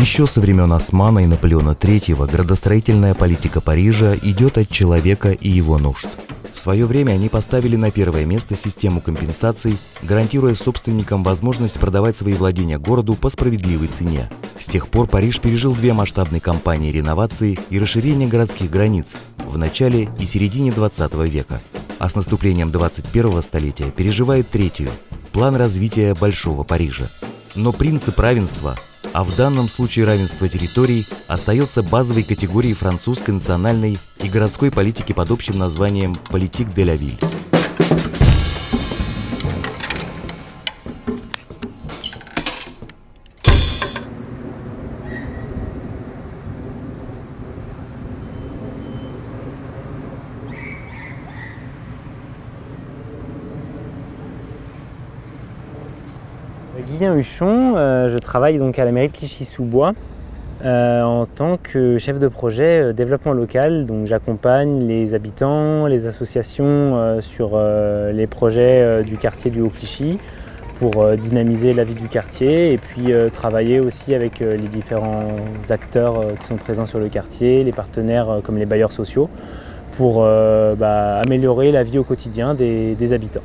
Еще со времен Османа и Наполеона III градостроительная политика Парижа идет от человека и его нужд. В свое время они поставили на первое место систему компенсаций, гарантируя собственникам возможность продавать свои владения городу по справедливой цене. С тех пор Париж пережил две масштабные кампании реновации и расширения городских границ в начале и середине 20 века, а с наступлением 21-го столетия переживает третью – план развития Большого Парижа. Но принцип равенства, а в данном случае равенство территорий, остается базовой категорией французской национальной и городской политики под общим названием «Politique de la ville». Guillen Huchon, je travaille donc à la mairie de Clichy-sous-Bois en tant que chef de projet développement local. Donc j'accompagne les habitants, les associations sur les projets du quartier du Haut-Clichy pour dynamiser la vie du quartier et puis travailler aussi avec les différents acteurs qui sont présents sur le quartier, les partenaires comme les bailleurs sociaux pour améliorer la vie au quotidien des habitants.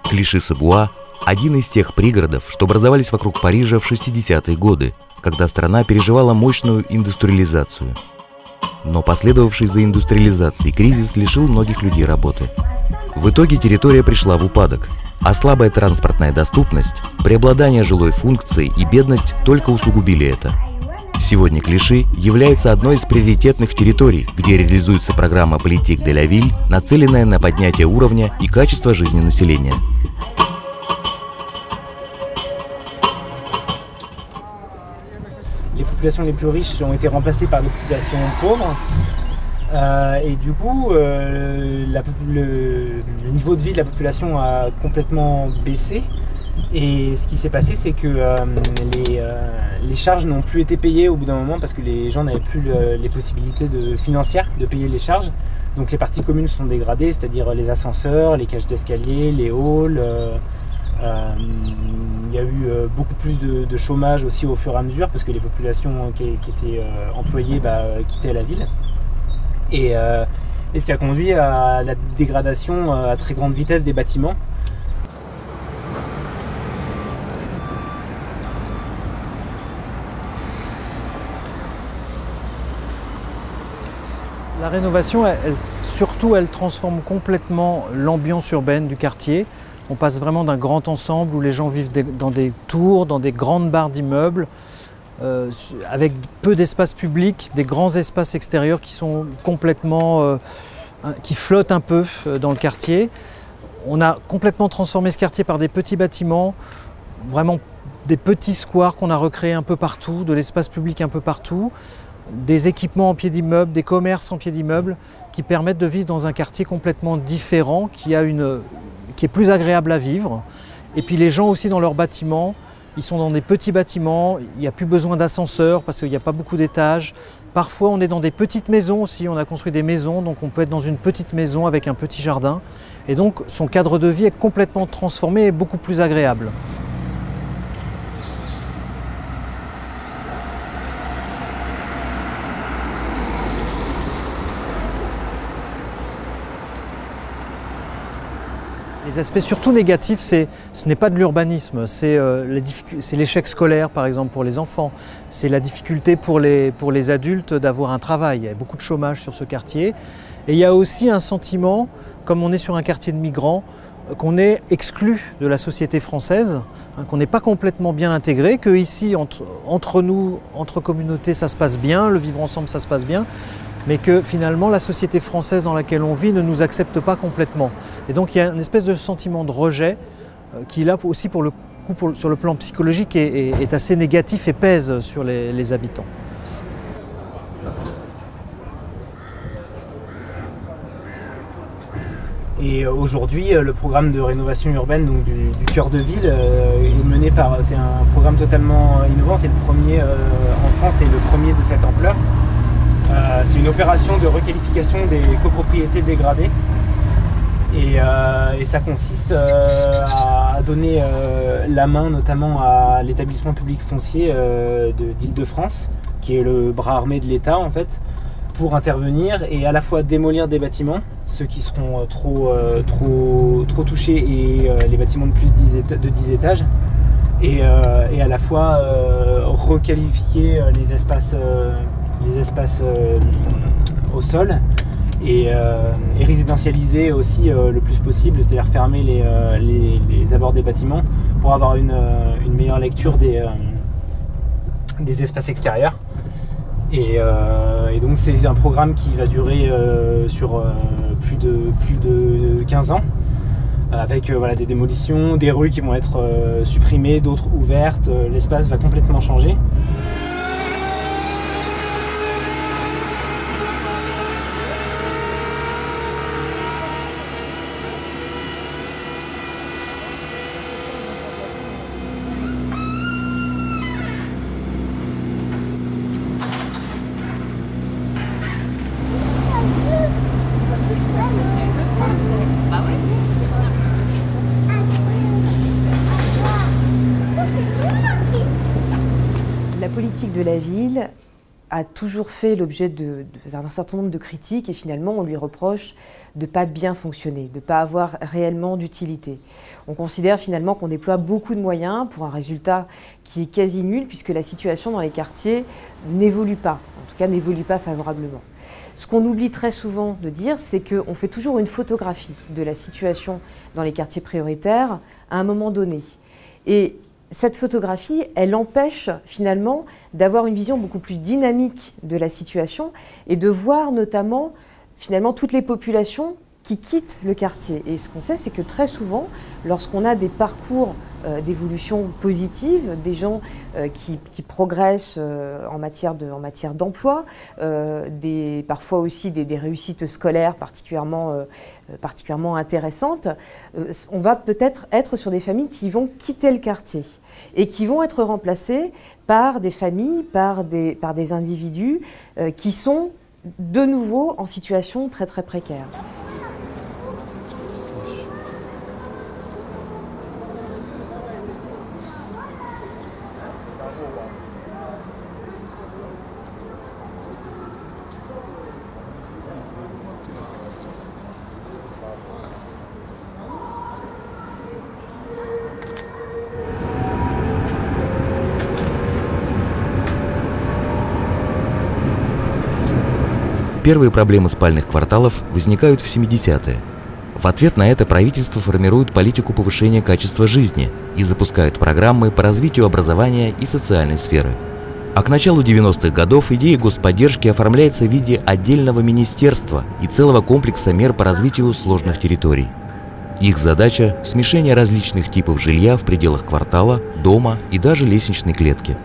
Клиши-су-Буа – один из тех пригородов, что образовались вокруг Парижа в 60-е годы, когда страна переживала мощную индустриализацию. Но последовавший за индустриализацией кризис лишил многих людей работы. В итоге территория пришла в упадок, а слабая транспортная доступность, преобладание жилой функции и бедность только усугубили это. Сегодня Клиши является одной из приоритетных территорий, где реализуется программа Politique de la ville, нацеленная на поднятие уровня и качества жизни населения. Les populations les plus riches ont été remplacées par des populations pauvres et du coup le niveau de vie de la population a complètement baissé. Et ce qui s'est passé, c'est que les charges n'ont plus été payées au bout d'un moment parce que les gens n'avaient plus les possibilités financières de payer les charges. Donc les parties communes sont dégradées, c'est-à-dire les ascenseurs, les cages d'escalier, les halls. Il y a eu beaucoup plus de chômage aussi au fur et à mesure parce que les populations qui étaient employées quittaient la ville. Et ce qui a conduit à la dégradation à très grande vitesse des bâtiments. La rénovation, elle transforme complètement l'ambiance urbaine du quartier. On passe vraiment d'un grand ensemble où les gens vivent dans des tours, dans des grandes barres d'immeubles, avec peu d'espace public, des grands espaces extérieurs qui sont complètement, qui flottent un peu dans le quartier. On a complètement transformé ce quartier par des petits bâtiments, vraiment des petits squares qu'on a recréés un peu partout, de l'espace public un peu partout. Des équipements en pied d'immeuble, des commerces en pied d'immeuble qui permettent de vivre dans un quartier complètement différent, qui est plus agréable à vivre. Et puis les gens aussi dans leurs bâtiments, ils sont dans des petits bâtiments, il n'y a plus besoin d'ascenseur parce qu'il n'y a pas beaucoup d'étages. Parfois on est dans des petites maisons aussi, on a construit des maisons, donc on peut être dans une petite maison avec un petit jardin. Et donc son cadre de vie est complètement transformé et beaucoup plus agréable. Les aspects surtout négatifs, ce n'est pas de l'urbanisme, c'est l'échec scolaire par exemple pour les enfants, c'est la difficulté pour les adultes d'avoir un travail. Il y a beaucoup de chômage sur ce quartier. Et il y a aussi un sentiment, comme on est sur un quartier de migrants, qu'on est exclu de la société française, qu'on n'est pas complètement bien intégré, que ici entre nous, entre communautés, ça se passe bien, le vivre ensemble ça se passe bien, mais que finalement la société française dans laquelle on vit ne nous accepte pas complètement. Et donc il y a une espèce de sentiment de rejet qui là aussi sur le plan psychologique est assez négatif et pèse sur les habitants. Et aujourd'hui, le programme de rénovation urbaine donc du cœur de ville est mené par, c'est un programme totalement innovant, c'est le premier en France et le premier de cette ampleur. C'est une opération de requalification des copropriétés dégradées et ça consiste à a donné la main notamment à l'établissement public foncier d'Île-de-France, qui est le bras armé de l'État en fait, pour intervenir et à la fois démolir des bâtiments, ceux qui seront trop touchés et les bâtiments de plus de 10 étages, et à la fois requalifier les espaces au sol et résidentialiser aussi le plus possible, c'est-à-dire fermer les abords des bâtiments pour avoir une meilleure lecture des espaces extérieurs. Et donc c'est un programme qui va durer sur plus de 15 ans, avec des démolitions, des rues qui vont être supprimées, d'autres ouvertes, l'espace va complètement changer. La politique de la ville a toujours fait l'objet d'un certain nombre de critiques et finalement on lui reproche de ne pas bien fonctionner, de ne pas avoir réellement d'utilité. On considère finalement qu'on déploie beaucoup de moyens pour un résultat qui est quasi nul puisque la situation dans les quartiers n'évolue pas, en tout cas n'évolue pas favorablement. Ce qu'on oublie très souvent de dire, c'est qu'on fait toujours une photographie de la situation dans les quartiers prioritaires à un moment donné. Et cette photographie, elle empêche finalement d'avoir une vision beaucoup plus dynamique de la situation et de voir notamment finalement toutes les populations qui quittent le quartier. Et ce qu'on sait, c'est que très souvent, lorsqu'on a des parcours d'évolution positive, des gens qui progressent en matière d'emploi, parfois aussi des réussites scolaires particulièrement intéressantes, on va peut-être être sur des familles qui vont quitter le quartier et qui vont être remplacées par des familles, par des individus qui sont de nouveau en situation très très précaire. Первые проблемы спальных кварталов возникают в 70-е. В ответ на это правительство формирует политику повышения качества жизни и запускает программы по развитию образования и социальной сферы. А к началу 90-х годов идея господдержки оформляется в виде отдельного министерства и целого комплекса мер по развитию сложных территорий. Их задача – смешение различных типов жилья в пределах квартала, дома и даже лестничной клетки.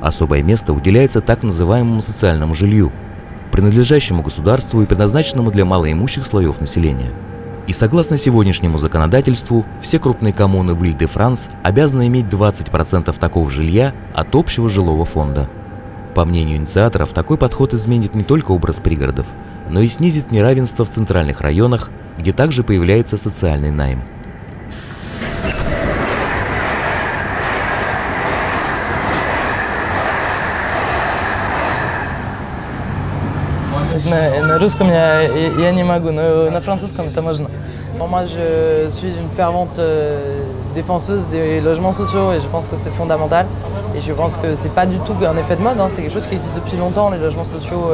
Особое место уделяется так называемому социальному жилью, принадлежащему государству и предназначенному для малоимущих слоев населения. И согласно сегодняшнему законодательству, все крупные коммуны в Иль-де-Франс обязаны иметь 20% такого жилья от общего жилого фонда. По мнению инициаторов, такой подход изменит не только образ пригородов, но и снизит неравенство в центральных районах, где также появляется социальный найм. На русском я не могу, но на французском это можно. Moi, je suis une fervente défenseuse des logements sociaux et je pense que c'est fondamental. Et je pense que c'est pas du tout un effet de mode, hein. C'est quelque chose qui existe depuis longtemps, les logements sociaux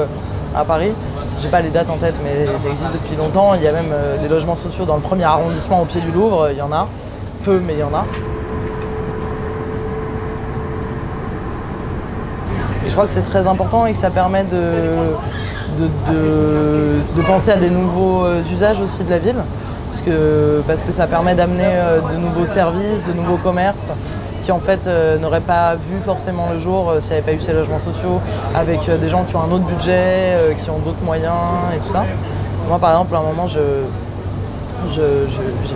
à Paris. J'ai pas les dates en tête, mais ça existe depuis longtemps. Il y a même des logements sociaux dans le premier arrondissement au pied du Louvre, il y en a. Peu, mais il y en a. Et je crois que c'est très important et que ça permet de penser à des nouveaux usages aussi de la ville, parce que ça permet d'amener de nouveaux services, de nouveaux commerces qui en fait n'auraient pas vu forcément le jour s'il n'y avait pas eu ces logements sociaux, avec des gens qui ont un autre budget, qui ont d'autres moyens et tout ça. Moi par exemple à un moment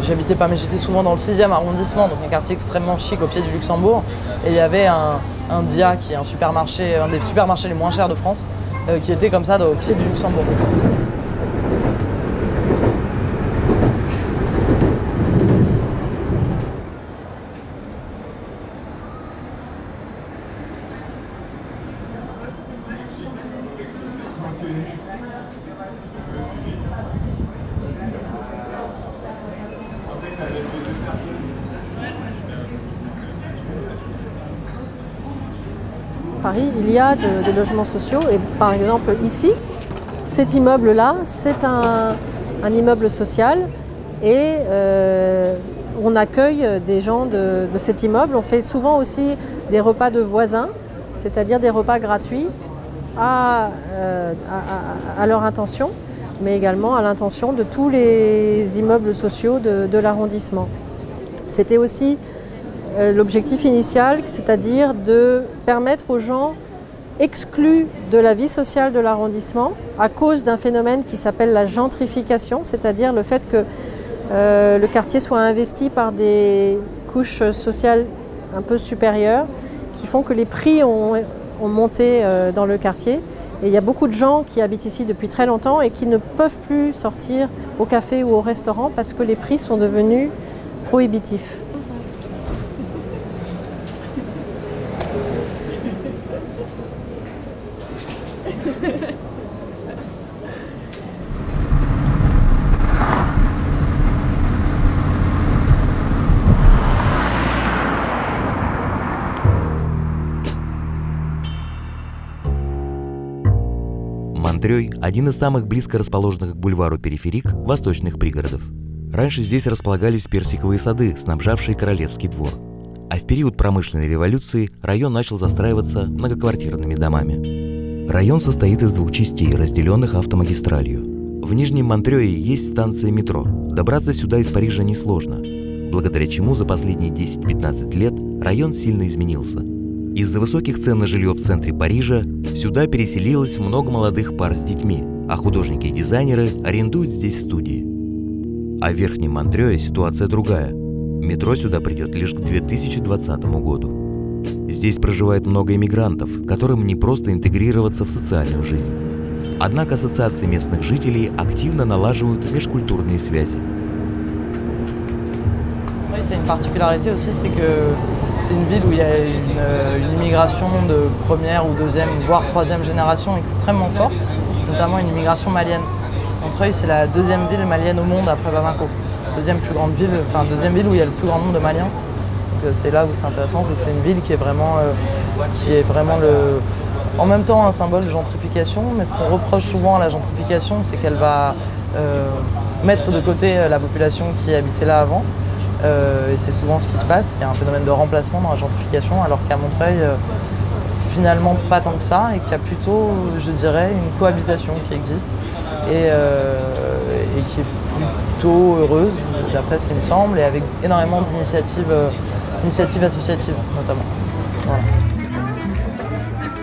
j'habitais pas, mais j'étais souvent dans le 6e arrondissement, donc un quartier extrêmement chic au pied du Luxembourg, et il y avait un Dia qui est un des supermarchés les moins chers de France, qui était comme ça au pied du Luxembourg. Paris, il y a des logements sociaux et par exemple ici, cet immeuble-là, c'est un immeuble social et on accueille des gens de cet immeuble. On fait souvent aussi des repas de voisins, c'est-à-dire des repas gratuits à leur intention, mais également à l'intention de tous les immeubles sociaux de l'arrondissement. C'était aussi l'objectif initial, c'est-à-dire de permettre aux gens exclus de la vie sociale de l'arrondissement à cause d'un phénomène qui s'appelle la gentrification, c'est-à-dire le fait que le quartier soit investi par des couches sociales un peu supérieures qui font que les prix ont monté dans le quartier. Et il y a beaucoup de gens qui habitent ici depuis très longtemps et qui ne peuvent plus sortir au café ou au restaurant parce que les prix sont devenus prohibitifs. Монтрёй – один из самых близко расположенных к бульвару периферик восточных пригородов. Раньше здесь располагались персиковые сады, снабжавшие Королевский двор. А в период промышленной революции район начал застраиваться многоквартирными домами. Район состоит из двух частей, разделенных автомагистралью. В Нижнем Монтрёе есть станция метро. Добраться сюда из Парижа несложно, благодаря чему за последние 10-15 лет район сильно изменился. Из-за высоких цен на жилье в центре Парижа сюда переселилось много молодых пар с детьми, а художники и дизайнеры арендуют здесь студии. А в Верхнем Монтрёе ситуация другая. Метро сюда придет лишь к 2020 году. Здесь проживает много иммигрантов, которым не просто интегрироваться в социальную жизнь. Однако ассоциации местных жителей активно налаживают межкультурные связи. C'est une particularité aussi, c'est que c'est une ville où il y a une immigration de première ou deuxième, voire troisième génération extrêmement forte, notamment une immigration malienne. Montreuil, c'est la deuxième ville malienne au monde après Bamako. Deuxième ville où il y a le plus grand nombre de Maliens. C'est là où c'est intéressant, c'est que c'est une ville qui est vraiment en même temps un symbole de gentrification, mais ce qu'on reproche souvent à la gentrification, c'est qu'elle va mettre de côté la population qui habitait là avant. Et c'est souvent ce qui se passe, il y a un phénomène de remplacement dans la gentrification, alors qu'à Montreuil, finalement pas tant que ça, et qu'il y a plutôt, je dirais, une cohabitation qui existe et qui est plutôt heureuse, d'après ce qui me semble, et avec énormément d'initiatives associatives notamment. Voilà.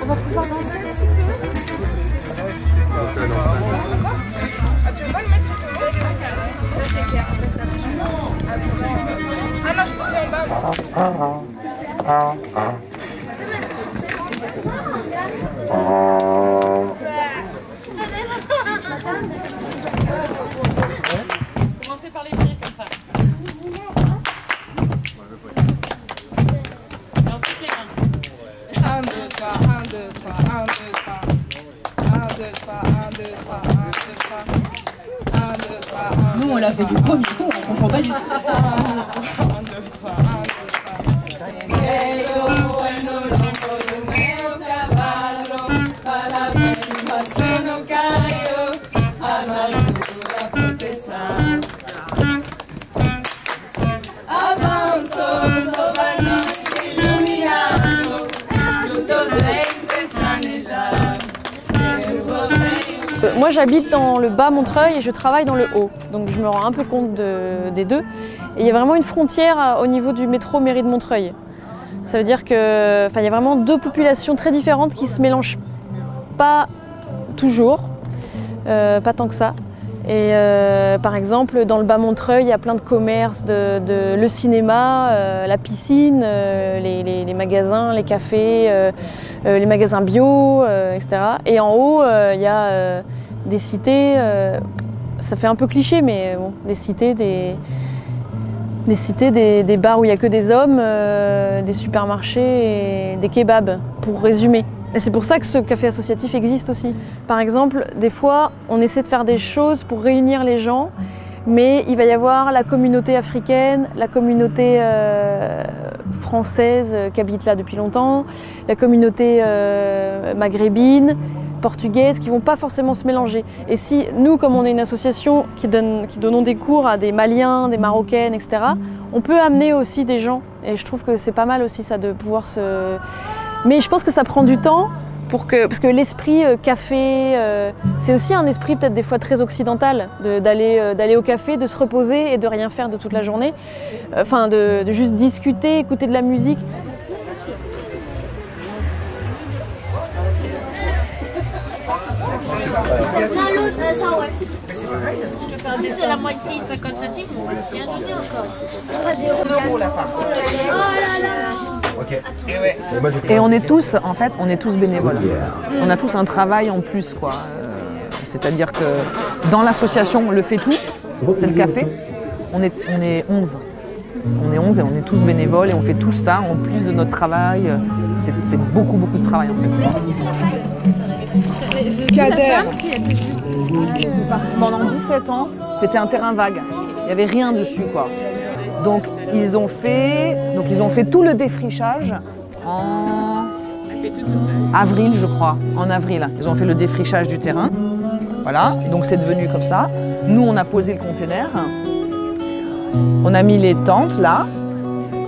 On va pouvoir danser un petit peu. Tu veux pas le mettre de côté? Ça c'est clair. Ah non, je pensais en bas. Commencez par les pieds comme ça. Et ensuite les mains. 1, 2, 3, 1, 2, 3, 1, 2, 3. 1, 2, 3, 1, 2, 3, 1, 2, 3. 1, 2, 3, 1, 2, nous on l'a fait du premier coup, on comprend pas du tout. 1, 2, 3, 1, 2, 3. Moi j'habite dans le bas Montreuil et je travaille dans le haut, donc je me rends un peu compte des deux. Et il y a vraiment une frontière au niveau du métro mairie de Montreuil. Ça veut dire qu'il y a vraiment deux populations très différentes qui se mélangent pas toujours, pas tant que ça. Et par exemple dans le bas Montreuil il y a plein de commerces, le cinéma, la piscine, les magasins, les cafés, les magasins bio, etc. Et en haut il y a des cités, ça fait un peu cliché mais bon, des cités, des bars où il n'y a que des hommes, des supermarchés et des kebabs, pour résumer. Et c'est pour ça que ce café associatif existe aussi. Par exemple, des fois, on essaie de faire des choses pour réunir les gens, mais il va y avoir la communauté africaine, la communauté française qui habite là depuis longtemps, la communauté maghrébine, portugaises qui ne vont pas forcément se mélanger. Et si nous, comme on est une association qui donnons des cours à des Maliens, des Marocaines, etc., on peut amener aussi des gens. Et je trouve que c'est pas mal aussi ça de pouvoir se... Mais je pense que ça prend du temps, parce que l'esprit café, c'est aussi un esprit peut-être des fois très occidental, d'aller au café, de se reposer et de rien faire de toute la journée. Enfin, de juste discuter, écouter de la musique. C'est la moitié, 50 centimes, on va bien donner encore. Et on est tous, en fait, on est tous bénévoles. On a tous un travail en plus, quoi. C'est-à-dire que dans l'association, on le fait tout, c'est le café. On est 11. On est 11 et on est tous bénévoles et on fait tout ça en plus de notre travail. C'est beaucoup, beaucoup de travail en fait. Kader. Pendant 17 ans, c'était un terrain vague. Il n'y avait rien dessus, quoi. Donc ils ont fait tout le défrichage en avril, je crois. En avril, ils ont fait le défrichage du terrain. Voilà, donc c'est devenu comme ça. Nous, on a posé le container. On a mis les tentes là.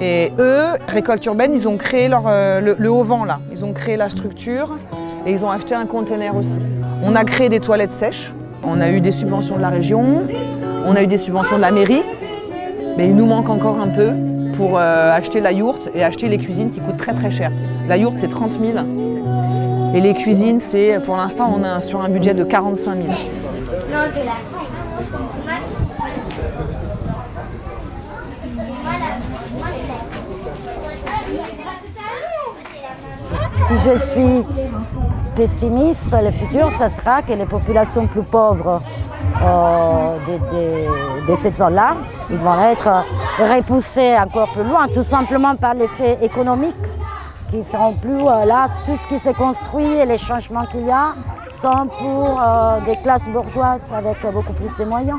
Et eux, Récolte Urbaine, ils ont créé le haut-vent là. Ils ont créé la structure et ils ont acheté un container aussi. On a créé des toilettes sèches. On a eu des subventions de la région. On a eu des subventions de la mairie. Mais il nous manque encore un peu pour acheter la yourte et acheter les cuisines qui coûtent très très cher. La yourte, c'est 30 000. Et les cuisines, c'est, pour l'instant, on est sur un budget de 45 000. Si je suis pessimiste, le futur, ce sera que les populations plus pauvres de cette zone-là, ils vont être repoussés encore plus loin, tout simplement par l'effet économique, qui ne seront plus là. Tout ce qui se construit et les changements qu'il y a sont pour des classes bourgeoises avec beaucoup plus de moyens.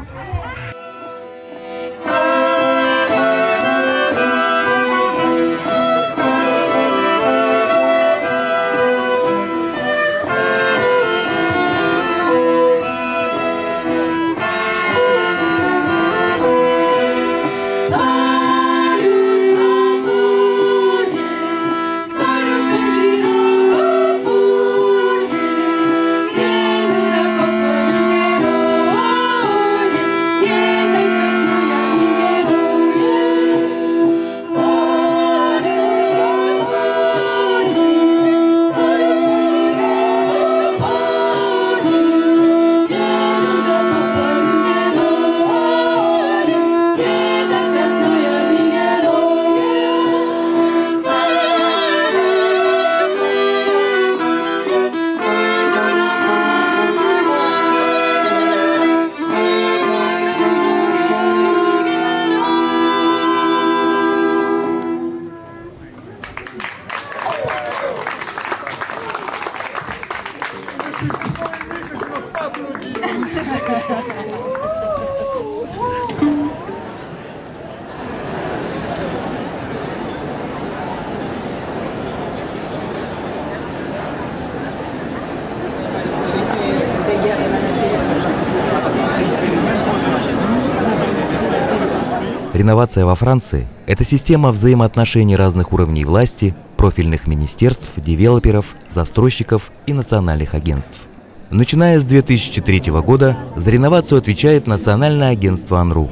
Реновация во Франции – это система взаимоотношений разных уровней власти, профильных министерств, девелоперов, застройщиков и национальных агентств. Начиная с 2003 года за реновацию отвечает Национальное агентство АНРУ.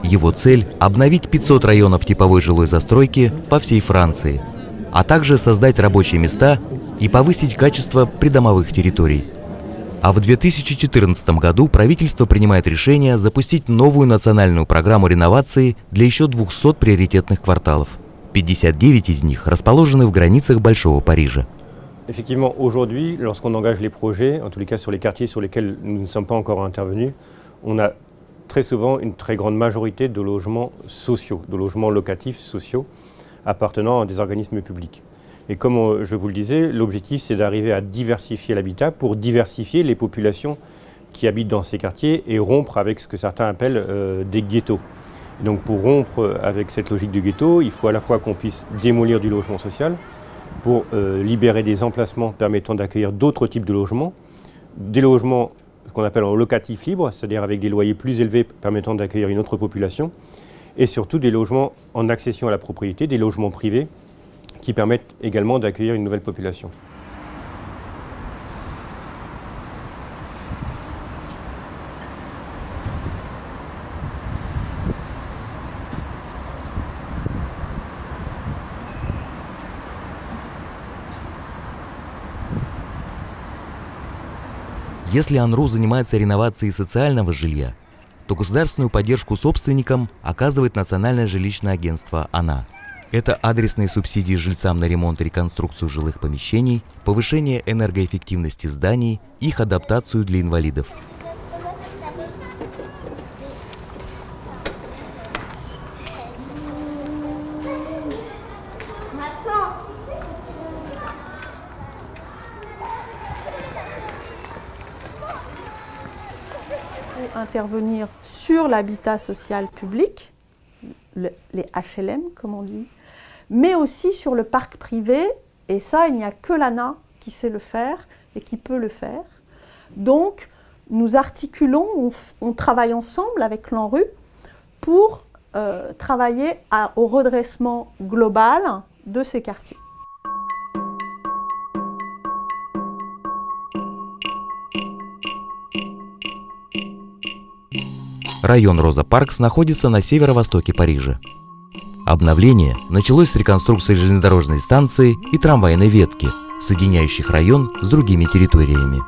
Его цель – обновить 500 районов типовой жилой застройки по всей Франции, а также создать рабочие места и повысить качество придомовых территорий. А в 2014 году правительство принимает решение запустить новую национальную программу реновации для еще 200 приоритетных кварталов. 59 из них расположены в границах Большого Парижа. Effectivement, aujourd'hui, lorsqu'on engage les projets, en tous les cas sur les quartiers sur lesquels nous ne sommes pas encore intervenus, on a très souvent une très grande majorité de logements sociaux, de logements locatifs sociaux appartenant à des organismes publics. Et comme je vous le disais, l'objectif c'est d'arriver à diversifier l'habitat pour diversifier les populations qui habitent dans ces quartiers et rompre avec ce que certains appellent des ghettos. Donc pour rompre avec cette logique du ghetto, il faut à la fois qu'on puisse démolir du logement social pour libérer des emplacements permettant d'accueillir d'autres types de logements, des logements qu'on appelle en locatif libre, c'est-à-dire avec des loyers plus élevés permettant d'accueillir une autre population, et surtout des logements en accession à la propriété, des logements privés qui permettent également d'accueillir une nouvelle population. Если АНРУ занимается реновацией социального жилья, то государственную поддержку собственникам оказывает Национальное жилищное агентство АНА. Это адресные субсидии жильцам на ремонт и реконструкцию жилых помещений, повышение энергоэффективности зданий, их адаптацию для инвалидов. Intervenir sur l'habitat social public, les HLM comme on dit, mais aussi sur le parc privé, et ça il n'y a que l'ANA qui sait le faire et qui peut le faire. Donc nous articulons, on travaille ensemble avec l'ANRU pour travailler au redressement global de ces quartiers. Район Роза Паркс находится на северо-востоке Парижа. Обновление началось с реконструкции железнодорожной станции и трамвайной ветки, соединяющих район с другими территориями.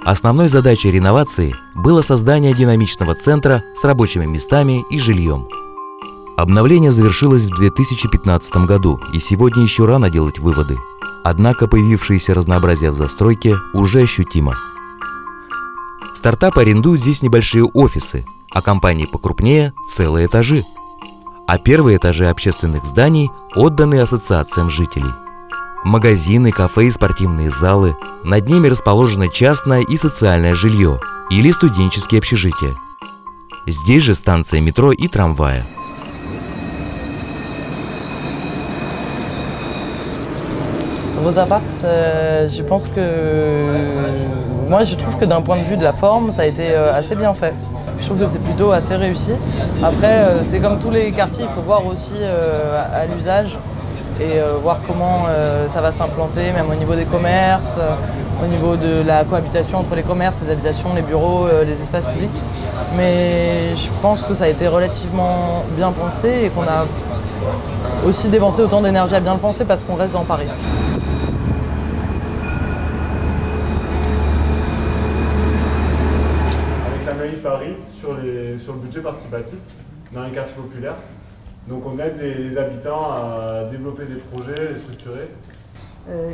Основной задачей реновации было создание динамичного центра с рабочими местами и жильем. Обновление завершилось в 2015 году, и сегодня еще рано делать выводы. Однако появившееся разнообразие в застройке уже ощутимо. Стартапы арендуют здесь небольшие офисы, а компании покрупнее – целые этажи. А первые этажи общественных зданий отданы ассоциациям жителей. Магазины, кафе и спортивные залы, над ними расположено частное и социальное жилье или студенческие общежития. Здесь же станция метро и трамвая. Rosa Parks, je pense que moi je trouve que d'un point de vue de la forme, ça a été assez bien fait. Je trouve que c'est plutôt assez réussi. Après, c'est comme tous les quartiers, il faut voir aussi à l'usage et voir comment ça va s'implanter, même au niveau des commerces, au niveau de la cohabitation entre les commerces, les habitations, les bureaux, les espaces publics. Mais je pense que ça a été relativement bien pensé et qu'on a aussi dépensé autant d'énergie à bien le penser parce qu'on reste dans Paris. Avec la mairie de Paris, sur le budget participatif, dans les quartiers populaires, donc on aide les habitants à développer des projets, les structurer.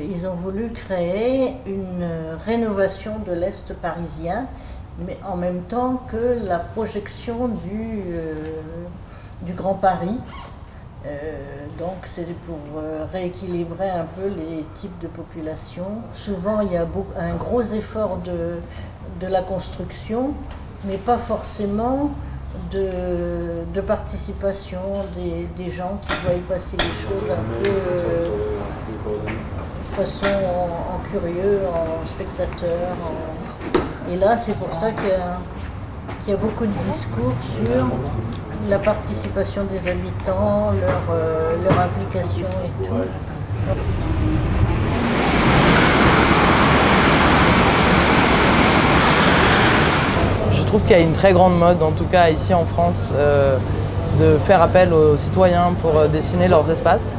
Ils ont voulu créer une rénovation de l'Est parisien, mais en même temps que la projection du Grand Paris. Donc c'est pour rééquilibrer un peu les types de population. Souvent il y a un gros effort de la construction, mais pas forcément de participation des gens qui voient passer les choses un peu de façon en curieux, en spectateur. Et là c'est pour ça qu'il y a beaucoup de discours sur la participation des habitants, leur implication et tout. Je trouve qu'il y a une très grande mode, en tout cas ici en France, de faire appel aux citoyens pour dessiner leurs espaces.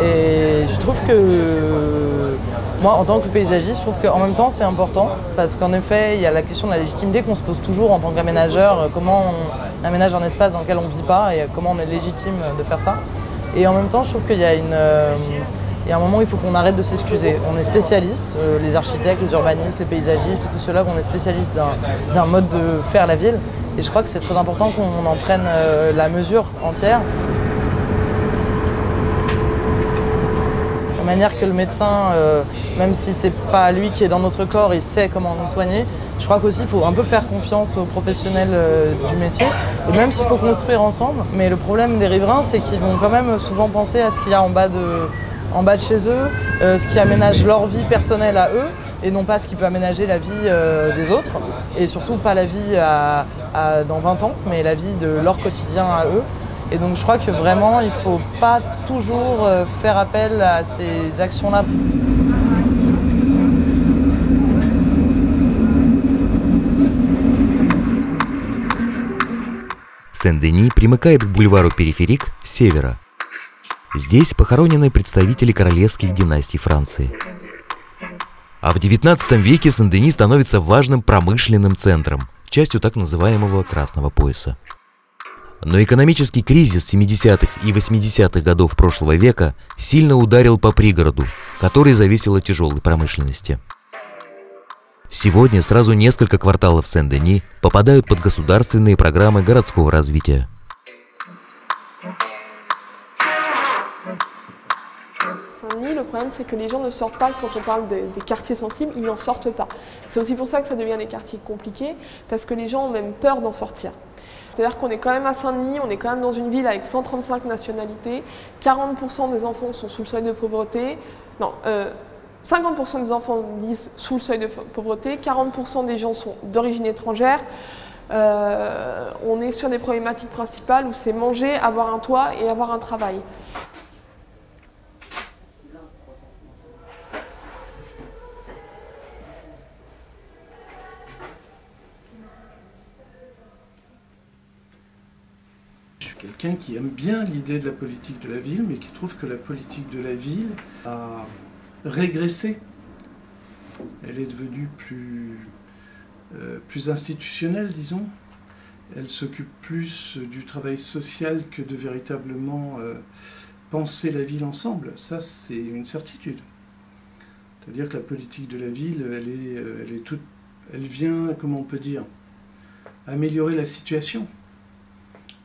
Et je trouve que moi, en tant que paysagiste, je trouve qu'en même temps c'est important parce qu'en effet, il y a la question de la légitimité qu'on se pose toujours en tant qu'aménageur, comment on aménage un espace dans lequel on ne vit pas et comment on est légitime de faire ça. Et en même temps, je trouve qu'il y a un moment où il faut qu'on arrête de s'excuser. On est spécialiste, les architectes, les urbanistes, les paysagistes, les sociologues, on est spécialistes d'un mode de faire la ville. Et je crois que c'est très important qu'on en prenne la mesure entière. manière que le médecin, même si c'est pas lui qui est dans notre corps, il sait comment nous soigner. Je crois qu'aussi il faut un peu faire confiance aux professionnels du métier, et même s'il faut construire ensemble. Mais le problème des riverains, c'est qu'ils vont quand même souvent penser à ce qu'il y a en bas de chez eux, ce qui aménage leur vie personnelle à eux, et non pas ce qui peut aménager la vie des autres, et surtout pas la vie dans 20 ans, mais la vie de leur quotidien à eux. Et donc je crois que vraiment il ne faut pas toujours faire appel à ces actions-là. Сен-Дени примыкает к бульвару Периферик с севера. Здесь похоронены представители королевских династий Франции. А в XIX веке Сен-Дени становится важным промышленным центром, частью так называемого Красного пояса. Но экономический кризис 70-х и 80-х годов прошлого века сильно ударил по пригороду, который зависел от тяжелой промышленности. Сегодня сразу несколько кварталов Сен-Дени попадают под государственные программы городского развития. Saint-Denis, le problème c'est que les gens ne sortent pas quand on parle des quartiers sensibles, ils n'en sortent pas. C'est aussi pour ça que ça devient des quartiers compliqués, parce que les gens ont même peur d'en sortir. C'est-à-dire qu'on est quand même à Saint-Denis, on est quand même dans une ville avec 135 nationalités, 40% des enfants sont sous le seuil de pauvreté, non, 50% des enfants disent sous le seuil de pauvreté, 40% des gens sont d'origine étrangère. On est sur des problématiques principales où c'est manger, avoir un toit et avoir un travail. Quelqu'un qui aime bien l'idée de la politique de la ville, mais qui trouve que la politique de la ville a régressé. Elle est devenue plus institutionnelle, disons. Elle s'occupe plus du travail social que de véritablement penser la ville ensemble. Ça, c'est une certitude. C'est-à-dire que la politique de la ville, elle vient, comment on peut dire, améliorer la situation.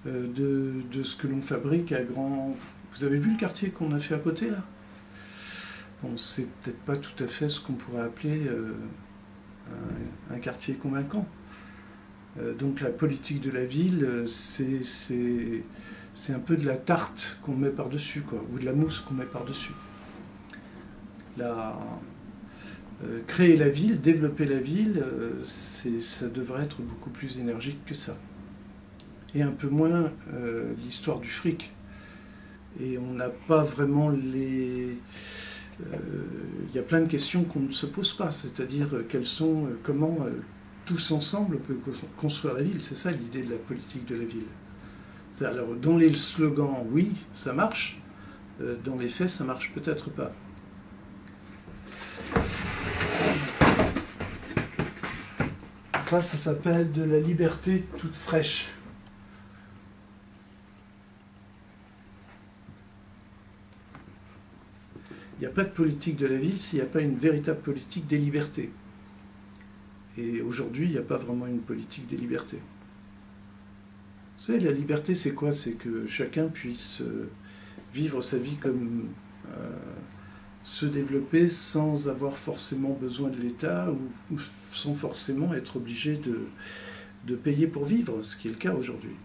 De ce que l'on fabrique à grand... Vous avez vu le quartier qu'on a fait à côté, là? Bon, c'est peut-être pas tout à fait ce qu'on pourrait appeler un quartier convaincant. Donc la politique de la ville, c'est un peu de la tarte qu'on met par-dessus, quoi, ou de la mousse qu'on met par-dessus. Créer la ville, développer la ville, ça devrait être beaucoup plus énergique que ça. Et un peu moins l'histoire du fric. Et on n'a pas vraiment les... Il y a plein de questions qu'on ne se pose pas, c'est-à-dire comment tous ensemble on peut construire la ville. C'est ça l'idée de la politique de la ville. Alors dans les slogans, oui, ça marche. Dans les faits, ça marche peut-être pas. Ça s'appelle de la liberté toute fraîche. Il n'y a pas de politique de la ville s'il n'y a pas une véritable politique des libertés. Et aujourd'hui, il n'y a pas vraiment une politique des libertés. Vous savez, la liberté, c'est quoi? C'est que chacun puisse vivre sa vie comme se développer sans avoir forcément besoin de l'État ou sans forcément être obligé de payer pour vivre, ce qui est le cas aujourd'hui.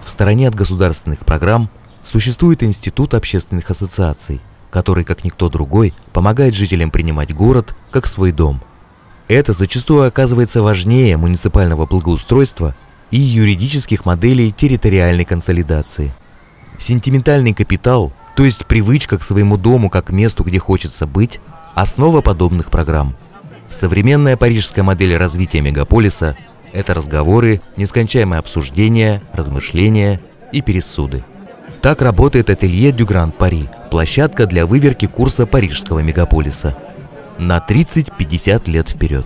В стороне от государственных программ существует Институт общественных ассоциаций, который, как никто другой, помогает жителям принимать город как свой дом. Это зачастую оказывается важнее муниципального благоустройства и юридических моделей территориальной консолидации. Сентиментальный капитал, то есть привычка к своему дому как к месту, где хочется быть, основа подобных программ. Современная парижская модель развития мегаполиса – это разговоры, нескончаемые обсуждения, размышления и пересуды. Так работает ателье «Дю Гранд Пари» – площадка для выверки курса парижского мегаполиса. На 30-50 лет вперед.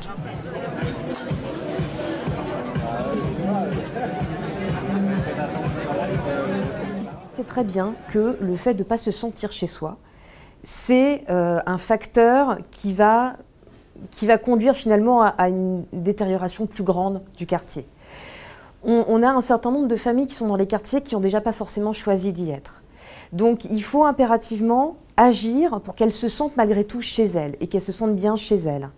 C'est très bien que le fait de ne pas se sentir chez soi, c'est un facteur qui va conduire finalement à une détérioration plus grande du quartier. on a un certain nombre de familles qui sont dans les quartiers qui n'ont déjà pas forcément choisi d'y être. Donc il faut impérativement agir pour qu'elles se sentent malgré tout chez elles et qu'elles se sentent bien chez elles.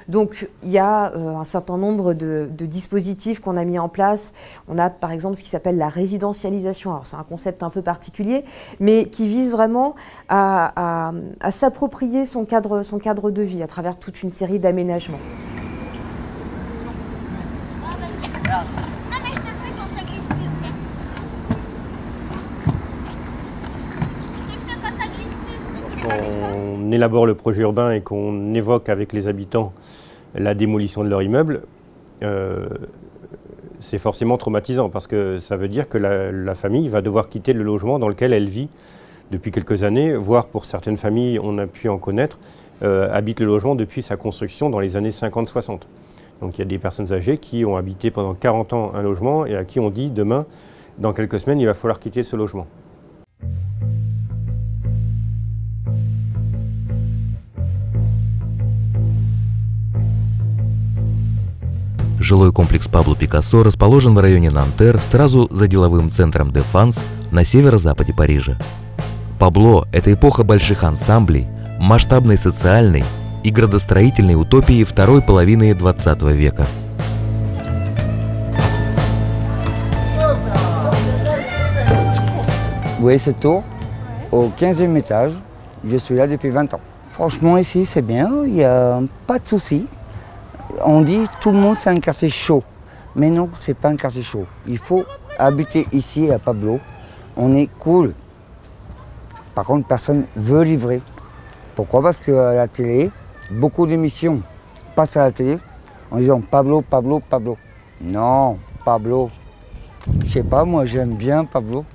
Donc il y a un certain nombre de dispositifs qu'on a mis en place. On a par exemple ce qui s'appelle la résidentialisation. Alors c'est un concept un peu particulier, mais qui vise vraiment à s'approprier son cadre de vie à travers toute une série d'aménagements. On élabore le projet urbain et qu'on évoque avec les habitants la démolition de leur immeuble, c'est forcément traumatisant parce que ça veut dire que la famille va devoir quitter le logement dans lequel elle vit depuis quelques années, voire pour certaines familles, on a pu en connaître, habitent le logement depuis sa construction dans les années 50-60. Donc il y a des personnes âgées qui ont habité pendant 40 ans un logement et à qui on dit demain, dans quelques semaines, il va falloir quitter ce logement. Жилой комплекс Пабло Пикассо расположен в районе Нантер, сразу за деловым центром Дефанс на северо-западе Парижа. Пабло – это эпоха больших ансамблей, масштабной социальной и градостроительной утопии второй половины XX века. Vous voyez cette tour, au 15e étage, je suis là depuis 20 ans. Franchement ici c'est bien, il n'y a pas de soucis. On dit tout le monde c'est un quartier chaud, mais non, c'est pas un quartier chaud. Il faut habiter ici à Pablo, on est cool. Par contre, personne veut livrer. Pourquoi? Parce qu'à la télé, beaucoup d'émissions passent à la télé en disant Pablo, Pablo, Pablo. Non, Pablo, je sais pas, moi j'aime bien Pablo.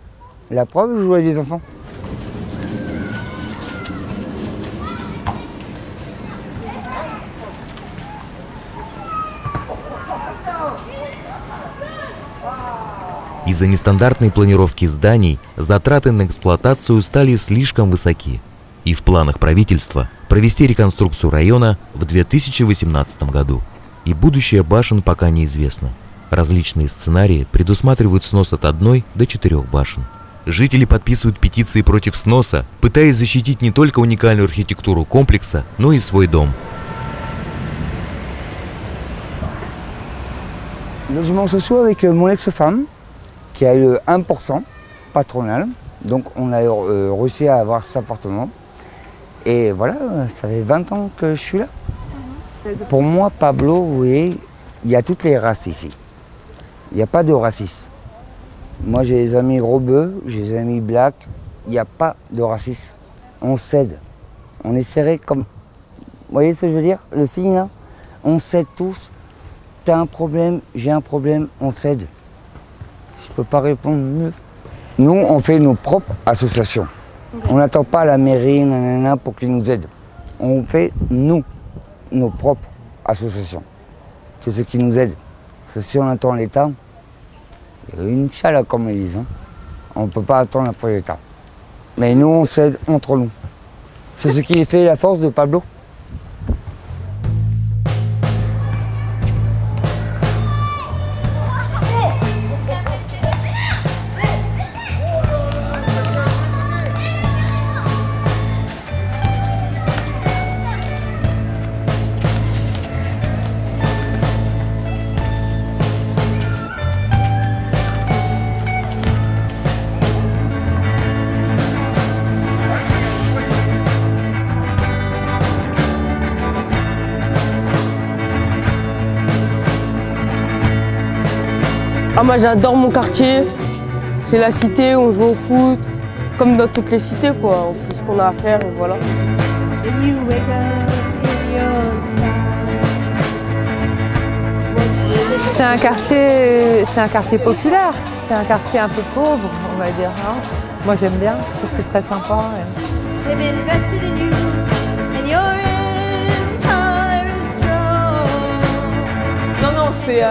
La preuve, je joue avec des enfants. Из-за нестандартной планировки зданий затраты на эксплуатацию стали слишком высоки. И в планах правительства провести реконструкцию района в 2018 году. И будущее башен пока неизвестно. Различные сценарии предусматривают снос от 1 до 4 башен. Жители подписывают петиции против сноса, пытаясь защитить не только уникальную архитектуру комплекса, но и свой дом. Logements sociaux avec mon ex-femme, qui a eu le 1% patronal. Donc on a réussi à avoir cet appartement. Et voilà, ça fait 20 ans que je suis là. Pour moi, Pablo, vous voyez, il y a toutes les races ici. Il n'y a pas de racisme. Moi j'ai des amis rebeux, j'ai des amis blacks. Il n'y a pas de racisme. On s'aide. On est serré comme... Vous voyez ce que je veux dire? Le signe là? On s'aide tous. T'as un problème, j'ai un problème, on s'aide. Je peux pas répondre mieux. Nous, on fait nos propres associations. On n'attend pas la mairie, nanana, pour qu'ils nous aident. On fait, nous, nos propres associations. C'est ce qui nous aide. Parce que si on attend l'État, il y a une chala, comme ils disent. Hein. On ne peut pas attendre après l'État. Mais nous, on s'aide entre nous. C'est ce qui fait la force de Pablo. Ah, moi j'adore mon quartier, c'est la cité, on joue au foot, comme dans toutes les cités quoi, on fait ce qu'on a à faire et voilà. C'est un quartier populaire, c'est un quartier un peu pauvre, on va dire. Hein. Moi j'aime bien, je trouve que c'est très sympa. Non, c'est...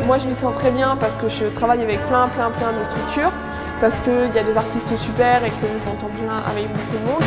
moi je m'y sens très bien parce que je travaille avec plein de structures, parce qu'il y a des artistes super et que je m'entends bien avec beaucoup de monde.